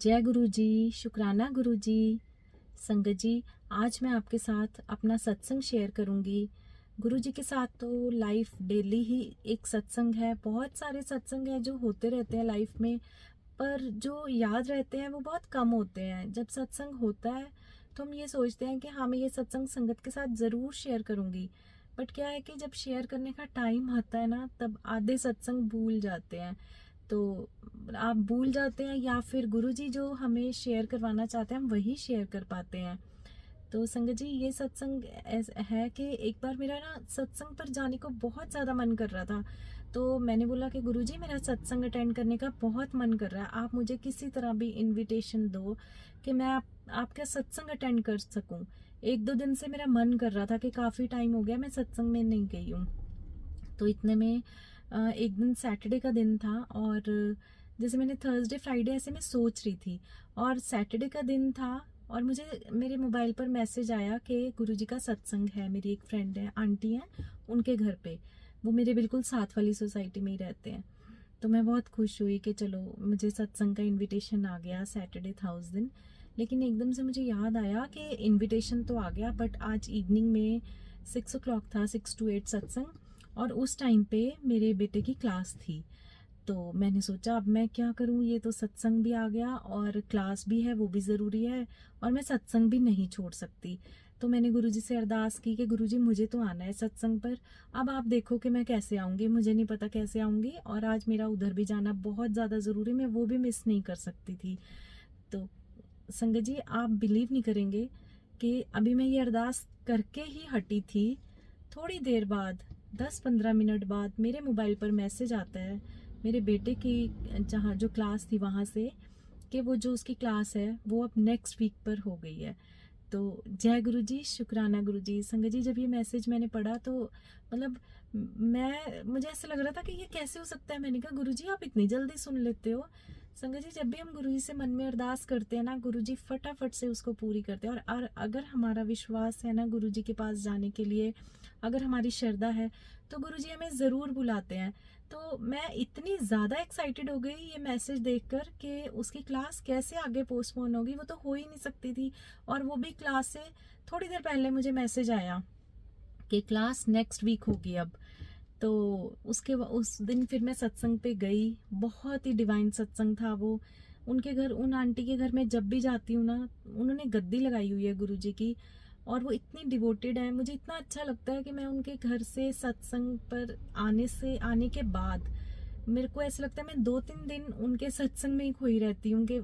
जय गुरु जी। शुक्राना गुरु जी। संगत जी, आज मैं आपके साथ अपना सत्संग शेयर करूंगी। गुरु जी के साथ तो लाइफ डेली ही एक सत्संग है। बहुत सारे सत्संग हैं जो होते रहते हैं लाइफ में, पर जो याद रहते हैं वो बहुत कम होते हैं। जब सत्संग होता है तो हम ये सोचते हैं कि हाँ, मैं ये सत्संग संगत के साथ ज़रूर शेयर करूंगी। बट क्या है कि जब शेयर करने का टाइम आता है ना, तब आधे सत्संग भूल जाते हैं। तो आप भूल जाते हैं, या फिर गुरुजी जो हमें शेयर करवाना चाहते हैं हम वही शेयर कर पाते हैं। तो संगत जी, ये सत्संग है कि एक बार मेरा ना सत्संग पर जाने को बहुत ज़्यादा मन कर रहा था। तो मैंने बोला कि गुरुजी, मेरा सत्संग अटेंड करने का बहुत मन कर रहा है, आप मुझे किसी तरह भी इनविटेशन दो कि मैं आपका सत्संग अटेंड कर सकूं। एक दो दिन से मेरा मन कर रहा था कि काफ़ी टाइम हो गया मैं सत्संग में नहीं गई हूँ। तो इतने में एक दिन सैटरडे का दिन था, और जैसे मैंने थर्सडे फ्राइडे ऐसे में सोच रही थी, और सैटरडे का दिन था, और मुझे मेरे मोबाइल पर मैसेज आया कि गुरुजी का सत्संग है। मेरी एक फ्रेंड है, आंटी हैं, उनके घर पे। वो मेरे बिल्कुल साथ वाली सोसाइटी में ही रहते हैं। तो मैं बहुत खुश हुई कि चलो, मुझे सत्संग का इनविटेशन आ गया। सैटरडे था उस दिन। लेकिन एकदम से मुझे याद आया कि इनविटेशन तो आ गया, बट आज इवनिंग में 6 o'clock था, 6 to 8 सत्संग, और उस टाइम पे मेरे बेटे की क्लास थी। तो मैंने सोचा अब मैं क्या करूं, ये तो सत्संग भी आ गया और क्लास भी है, वो भी ज़रूरी है, और मैं सत्संग भी नहीं छोड़ सकती। तो मैंने गुरुजी से अरदास की कि गुरुजी, मुझे तो आना है सत्संग पर। अब आप देखो कि मैं कैसे आऊँगी, मुझे नहीं पता कैसे आऊँगी, और आज मेरा उधर भी जाना बहुत ज़्यादा ज़रूरी, मैं वो भी मिस नहीं कर सकती थी। तो संगत जी, आप बिलीव नहीं करेंगे कि अभी मैं ये अरदास करके ही हटी थी, थोड़ी देर बाद, 10-15 मिनट बाद मेरे मोबाइल पर मैसेज आता है मेरे बेटे की, जहाँ जो क्लास थी वहाँ से, कि वो जो उसकी क्लास है वो अब नेक्स्ट वीक पर हो गई है। तो जय गुरु जी, शुक्राना गुरु जी। संगत जी, जब ये मैसेज मैंने पढ़ा तो मतलब मैं मुझे ऐसा लग रहा था कि ये कैसे हो सकता है। मैंने कहा, गुरु जी आप इतनी जल्दी सुन लेते हो। संगत जी, जब भी हम गुरु जी से मन में अरदास करते हैं ना, गुरु जी फटाफट से उसको पूरी करते हैं। और अगर हमारा विश्वास है ना गुरु जी के पास जाने के लिए, अगर हमारी श्रद्धा है, तो गुरु जी हमें ज़रूर बुलाते हैं। तो मैं इतनी ज़्यादा एक्साइटेड हो गई ये मैसेज देखकर कि उसकी क्लास कैसे आगे पोस्टपोन होगी, वो तो हो ही नहीं सकती थी। और वो भी क्लास से थोड़ी देर पहले मुझे मैसेज आया कि क्लास नेक्स्ट वीक होगी अब। तो उस दिन फिर मैं सत्संग पे गई। बहुत ही डिवाइन सत्संग था वो। उनके घर, उन आंटी के घर में जब भी जाती हूँ ना, उन्होंने गद्दी लगाई हुई है गुरु जी की, और वो इतनी डिवोटेड है। मुझे इतना अच्छा लगता है कि मैं उनके घर से सत्संग पर आने के बाद मेरे को ऐसा लगता है मैं 2-3 दिन उनके सत्संग में ही खोई रहती हूँ कि